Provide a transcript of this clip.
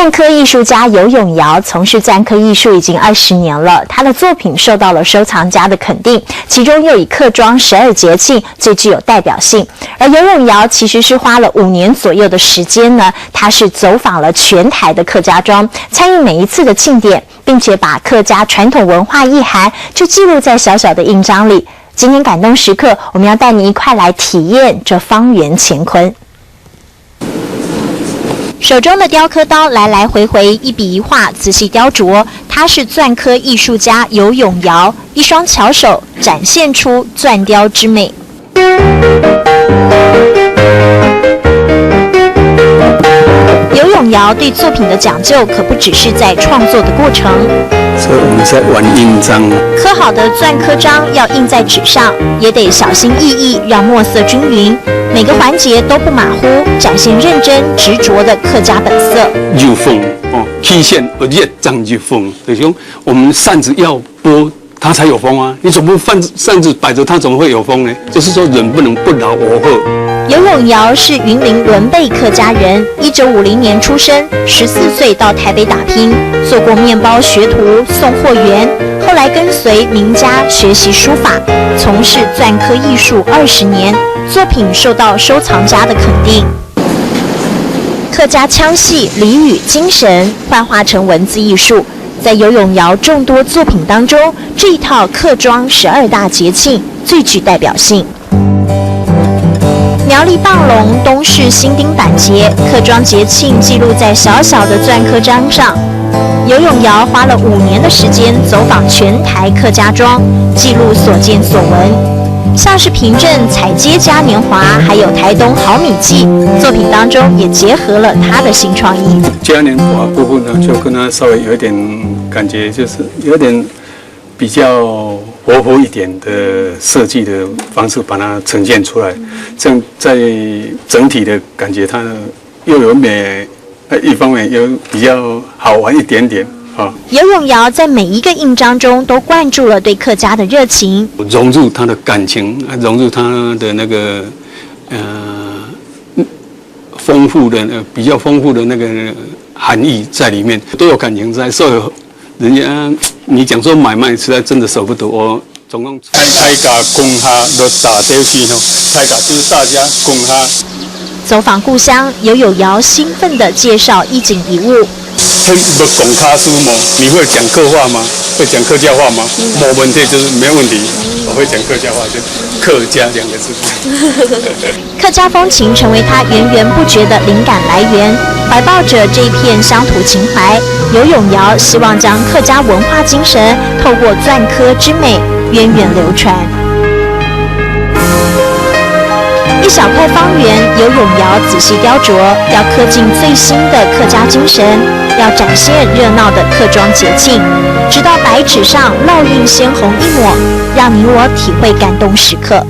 篆刻艺术家游永尧从事篆刻艺术已经20年了，他的作品受到了收藏家的肯定，其中又以客庄12节庆最具有代表性。而游永尧其实是花了5年左右的时间呢，他是走访了全台的客家庄，参与每一次的庆典，并且把客家传统文化意涵就记录在小小的印章里。今天感动时刻，我们要带你一块来体验这方圆乾坤。手中的雕刻刀来来回回，一笔一画仔细雕琢，他是篆刻艺术家游永尧，一双巧手展现出篆雕之美。游永尧对作品的讲究可不只是在创作的过程，所以我们在玩印章。刻好的篆刻章要印在纸上，也得小心翼翼，让墨色均匀，每个环节都不马虎，展现认真执着的客家本色。入风哦，曲线而热章入风，就是说我们扇子要拨它才有风啊，你总不扇子摆着它怎么会有风呢？就是说人不能不劳而获。游永尧是云林仑背客家人，1950年出生，14岁到台北打拼，做过面包学徒、送货员，后来跟随名家学习书法，从事篆刻艺术20年，作品受到收藏家的肯定。客家腔系、俚语、精神幻化成文字艺术，在游永尧众多作品当中，这一套客庄12大节庆最具代表性。苗栗棒龙东市新丁板节客庄节庆记录在小小的篆刻章上，游永尧花了5年的时间走访全台客家庄，记录所见所闻，像是平镇采街嘉年华，还有台东好米季，作品当中也结合了他的新创意。嘉年华部分呢，就跟他稍微有一点感觉，就是有点比较活泼一点的设计的方式把它呈现出来，这样在整体的感觉它又有美，一方面又比较好玩一点点啊。游永尧在每一个印章中都灌注了对客家的热情，融入他的感情，融入他的那个丰富的比较丰富的那个含义在里面，都有感情在，所以人家你讲说买卖实在真的舍不得。我总共大家共下都打掉去吼，大家就是大家共下。走访故乡，游永尧兴奋地介绍一景一物。不讲卡书吗？你会讲客话吗？会讲客家话吗？没问题，就是没问题。我会讲客家话，就客家2个字。客家风情成为他源源不绝的灵感来源。怀抱着这一片乡土情怀，游永尧希望将客家文化精神透过篆刻之美源远流传。一小块方圆，游永尧仔细雕琢，要刻进最新的客家精神，要展现热闹的客庄节庆，直到白纸上烙印鲜红一抹，让你我体会感动时刻。